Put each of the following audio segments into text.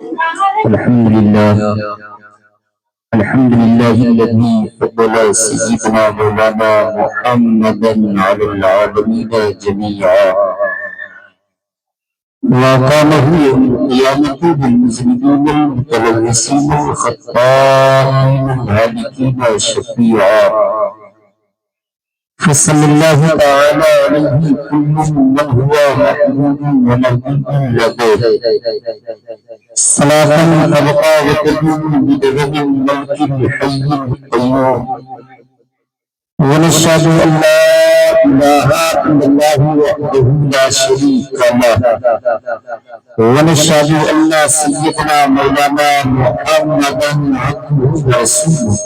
الحمد لله الحمد لله الذي فضل سيدنا مولانا محمدا على العالمين جميعا وقامه يوم القيامة بالمذنبين المتلوثين الخطائين الهالكين شفيعا فصلى الله تعالى عليه كل من هو محمود ومهدود لديه صلاة تبقى وتدوم بدبه الملك الحي القيوم ونشهد أن لا إله إلا الله وحده لا شريك له ونشهد أن سيدنا مولانا محمدا عبده ورسوله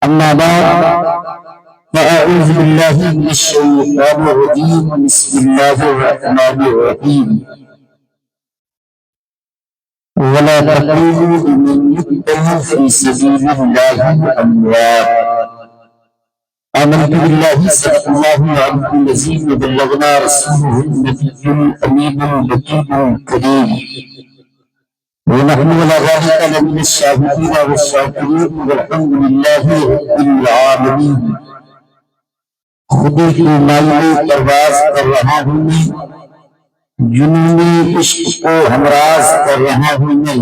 أما بعد فأعوذ بالله من الشيطان الرجيم بسم الله الرحمن الرحيم ولا تقولوا لمن يقتل في سبيل الله أموات آمنت بالله صدق الله العبد الذي وبلغنا رسوله النبي الأمين البكير الكريم ونحن على ذلك لمن الشاهدين والشاكرين والحمد لله رب العالمين خودی کی مائی پرواز کر رہا ہوں میں، جنونی عشق کو ہمراز کر رہا ہوں میں،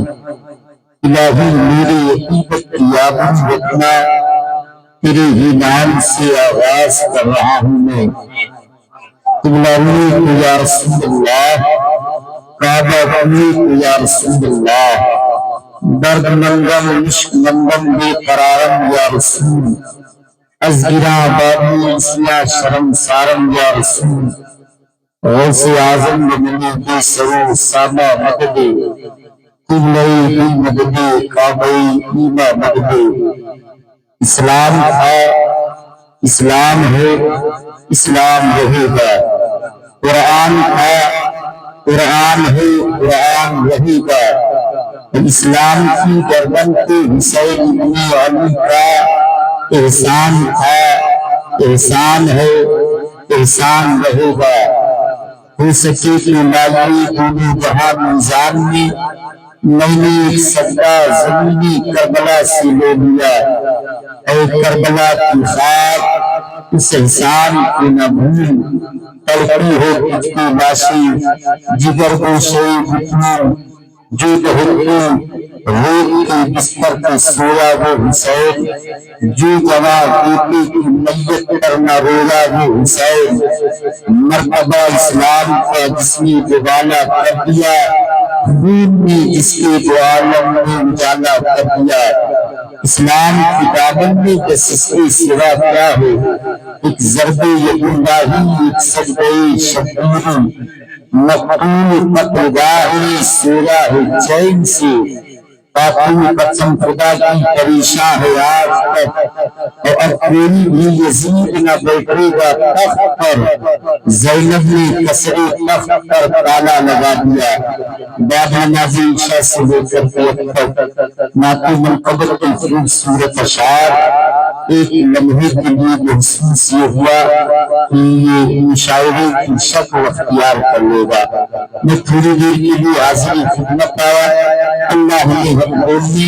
الہی میری عقیدت کی یابن رکھنا، تیرے ہی نام سے آغاز کر رہا ہوں میں۔ قبلہ روی کو یا رسول اللہ، کعبہ روی کو یا رسول اللہ، درد منگم عشق منگم بے قرارم یا رسول، از گراں بابو اسیا شرم سارم یا رسول، غوث اعظم بمنی بے سرو سامہ مددے، قبلہی بی مددے کعبہی ایمہ مددے۔ اسلام تھا، اسلام ہے، اسلام رہے گا۔ قرآن تھا، قرآن ہے، قرآن رہے گا۔ اسلام کی گردن پہ حسین ابن علی کا احسان تھا، احسان ہے، احسان رہے گا۔ ہو سکے تو لائی دونوں جہاں میزان میں، میں نے ایک صدقہ زمینی کربلا سے لے لیا۔ اے کربلا کی خاک، اس احسان کو نہ بھول، تڑپی ہو تجھ کی لاشیں جگر گوشے گھٹنوں، جو دہتے روت کے بستر پہ سویا وہ حسین، جو گواہ بیٹے کی میت پر نہ رویا وہ حسین، مرتبہ اسلام کا جس نے دوبالا کر دیا، خون نے جس کے دو عالم میں اجالا کر دیا۔ اسلام کی دامن میں بس اس کے سوا کیا ہے، ایک ضرب یداللہی، ایک سجدہ شبیر، مقتول قتلگاہ سویا ہے چین سے، قاتل قسم خدا کی پریشاں ہے آج تک، اور اب کوئی بھی یزید نہ بیٹھے گا تخت پر، زینب نے کسر تخت پر تالا لگا دیا۔ باب نماز عشاء سے لے کر تک نعت منقبت کی خوبصورت اشعار، ایک لمحے کے لیے محسوس یہ ہوا کہ یہ مشاعرے کی شکل اختیار کر لے گا۔ میں تھوڑی دیر کے لیے حاضری خدمت آیا، اللہ نے حق بولنے،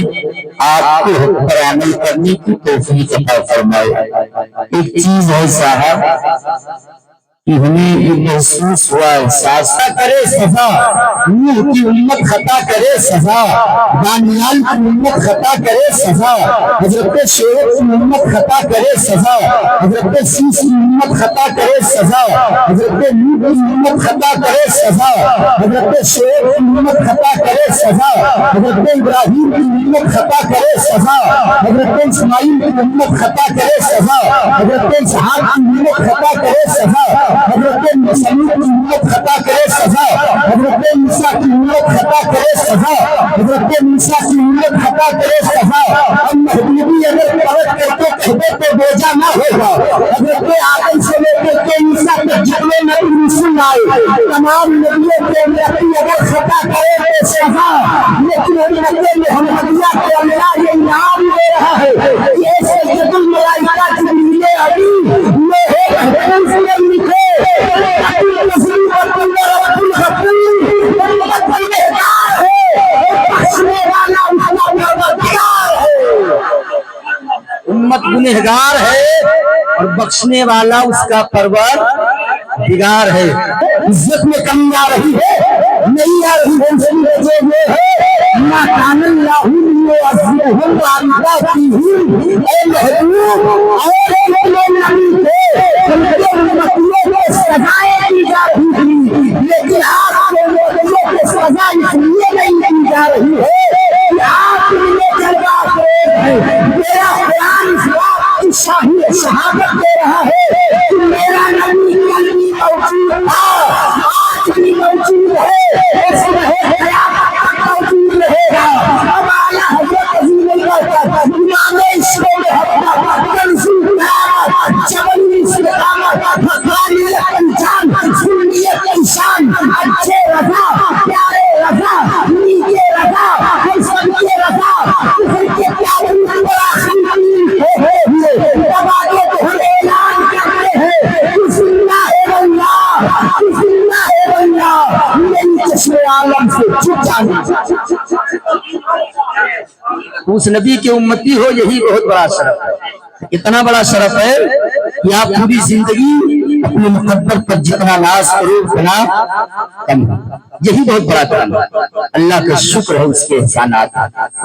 آپ کو حق پر عمل کرنے کی توفیق عطا فرمائے۔ ایک چیز ہے صاحب کہ ہمیں یہ محسوس ہوا احساس کرے صفا، نوح کی امت خطا کرے صفا، دانیال کی امت خطا کرے صفا، حضرت شعیب کی امت خطا کرے صفا، حضرت سیس کی امت خطا کرے صفا، حضرت نوح کی امت خطا کرے صفا، حضرت شعیب کی امت خطا کرے صفا، حضرت ابراہیم کی امت خطا کرے صفا، حضرت اسماعیل کی امت خطا کرے صفا، حضرت اسحاق کی امت خطا کرے صفا، حضرت مسلم کی امت خطا کرے صفا، حضرت موسیٰ کی امت خطا کرے صفا، حضرت موسیٰ کی امت خطا کرے صفا۔ ہم محبوبی اگر پرت کر کے کہتے تو بوجھا نہ ہوگا۔ حضرت آدم سے لے کر کے عیسیٰ تک جتنے نبی رسول آئے، تمام نبیوں کے نبی اگر خطا کرے تو صفا، لیکن امت محمدیہ کے اللہ یہ انعام دے رہا ہے، یہ سید الملائکہ جبریل امین لوح محفوظ میں لکھے رب الغفور गुनहगार है और बख्शने वाला उसका परवरदिगार है। इज्जत में कमी आ रही है, नहीं आ रही है, जो ये है ना कानन लाहू अज़ीहुम वालिदा की ही ए महबूब और नबी थे उनके उम्मतियों को सजाएं दी जा रही थी, लेकिन आपके उम्मतियों को सजा इसलिए नहीं दी जा रही है कि आप इन्हें जलवा है। मेरा बयान इस बात की शहादत दे रहा है कि मेरा नबी कल भी मौजूद था, आज भी मौजूद है, मौजूद रहेगा। अब आला हज़रत अज़ीमुल बरकत इमाम इस्लाम जबल इस्लाम हक़ानी इंसान सुन्नियत इंसान अच्छे रज़ा प्यारे रज़ा नीचे रज़ा हम सबके रज़ा के प्यारे उस नबी के उम्मती हो, यही बहुत बड़ा शरफ है। इतना बड़ा शरफ है कि आप पूरी जिंदगी अपने मुकद्दर पर जितना नाज करो उतना कम, यही बहुत बड़ा करम है। अल्लाह का शुक्र है उसके एहसानात,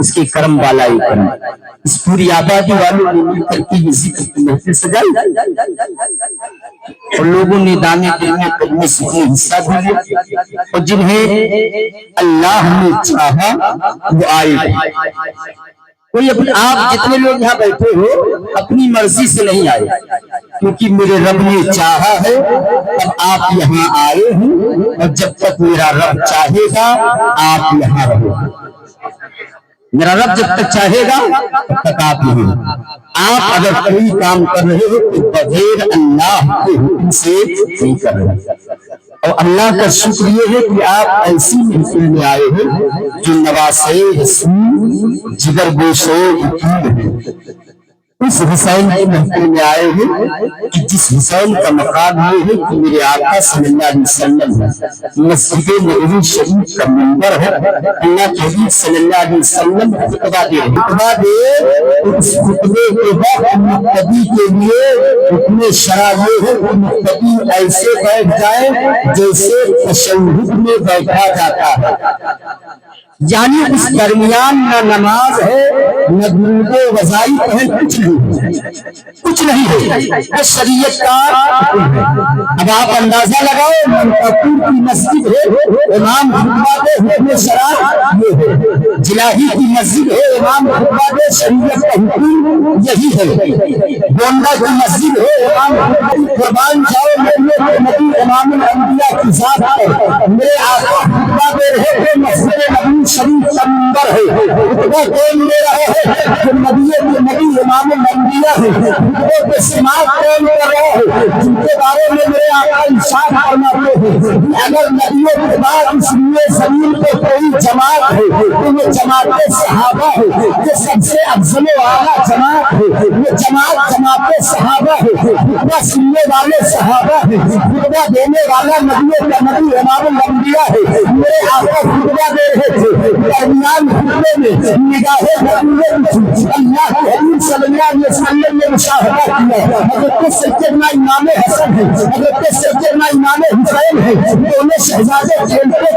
उसके करम वाला ही करम। इस पूरी आबादी वालों ने मिलकर के ये जिक्र की महफिल सजाई और लोगों ने दाने दिल में करने से हिस्सा दिया और जिन्हें अल्लाह ने चाहा वो आए। कोई अपने आप जितने लोग यहाँ बैठे हो अपनी मर्जी से नहीं आए, क्योंकि मेरे रब ने चाहा है तब आप यहाँ आए हैं और जब तक मेरा रब चाहेगा आप यहाँ रहोगे। मेरा रब जब तक चाहेगा तब तक आप नहीं। आप अगर कोई काम कर रहे हो तो बगैर अल्लाह के हुक्म से नहीं कर रहे। और अल्लाह का शुक्र ये है कि आप ऐसी महफिल में आए हो जो नवासे रसूल जिगर गोशो उस हुसैन की महफिल में आए हैं कि जिस हुसैन का मकाम ये है कि मेरे आका सल्लल्लाहु अलैहि वसल्लम मस्जिद नबवी शरीफ का मिंबर है। अल्लाह के हबीब सल्लल्लाहु अलैहि वसल्लम खुतबा दे उस खुतबे के बाद मुक्तदी के लिए हुक्म शरा ये है कि मुक्तदी ऐसे बैठ जाए जैसे तशहुद में बैठा जाता है, यानी उस दरमियान न नमाज है न दुरूद वज़ाइफ है, कुछ नहीं है, वो शरीयत का हुक्म है। अब आप अंदाजा लगाओ मनकापुर की मस्जिद है इमाम खुतबा दे हुक्म शरा ये है, जिलाही की मस्जिद है इमाम खुतबा दे शरीयत का हुक्म यही है, गोंडा की मस्जिद है इमाम कुर्बान जाओ मेरे नबी इमाम अंबिया की जात पर मेरे आका खुतबा दे रहे थे मस्जिद नबी शरीफ का मिंबर है। खुतबा कौन दे रहे हैं? जो नबी इमाम अंबिया है। खुतबे पे समाअत कौन कर रहा है? जिनके बारे में मेरे आका इरशाद फरमाते हैं अगर नबियों के बाद इस ज़मीन पे कोई जमात है तो ये जमात सहाबा है, ये सबसे अफजल वाला जमात है, ये जमात सहाबा है। खुतबा सुनने वाले सहाबा है, खुतबा देने वाला नबियों का नबी इमाम अंबिया है। मेरे आका खुतबा दे रहे थे, दरमियान खुतबे में निगाहे अल्लाह के हबीब सल्लल्लाहु अलैहि वसल्लम ने मुशाहदा किया। हज़रत सैयदना इमाम हसन है, हज़रत सैयदना इमाम हुसैन है, दोनों शहजादे खेलते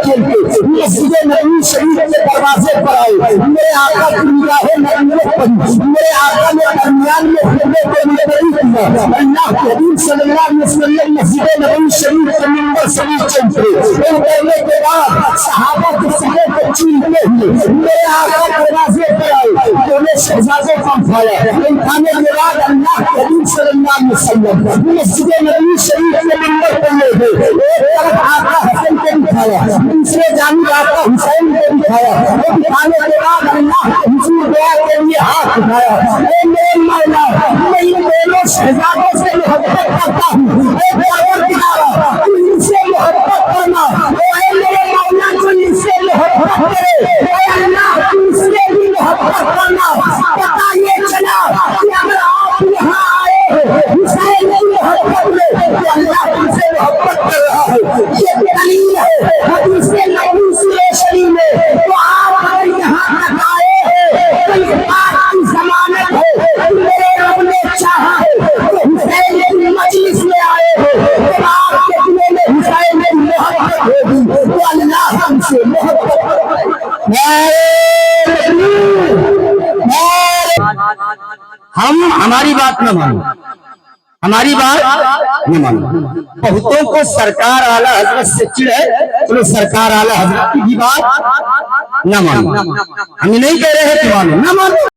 मस्जिद नबवी शरीफ के दरवाजे पर आए। मेरे आका की निगाहे नबी पर मेरे आका ने दरमियान में खुतबे को मुलतवी किया। अल्लाह के हबीब सल्लल्लाहु अलैहि वसल्लम मस्जिद नबवी शरीफ के मिंबर शरीफ से उतरे। उतरने के बाद सहाबा के सीने को चीरते हुए मेरे आका दरवाजे पर आए, दोनों शहजादे को उठाया। उठाने के बाद अल्लाह के हबीब सल्लल्लाहु अलैहि वसल्लम मस्जिद नबवी शरीफ के मिंबर पर ले गए। एक तरफ आका हसन को उठाया, दूसरे जानिब आका हुसैन को उठाया। उठाने के बाद अल्लाह के हुजूर दुआ के लिए हाथ उठाया। ए मेरे मौला, मैं इन दोनों शहजादों से मोहब्बत करता हूँ। ए परवरदिगारा, तू इनसे मोहब्बत करना। ए मेरे मौला, तू इनसे मोहब्बत करे। ए अल्लाह, तू इससे भी मोहब्बत करना। पता ये चला कि अगर आप यहाँ आए हुसैन ने मोहब्बत में तो अल्लाह तुमसे मोहब्बत कर रहा है। ये दलील है हदीस नबवी शरीफ में। तो आप अगर यहाँ तक आए हैं तो इस बात की जमानत है कि मेरे रब ने ہم ہماری بات نہ مانو، ہماری بات نہ مانو. بہتوں کو سرکار اعلی حضرت سے چڑ ہے، چلو سرکار اعلی حضرت کی بھی بات نہ مانو. ہم نہیں کہہ رہے ہیں کہ مانو، نہ مانو.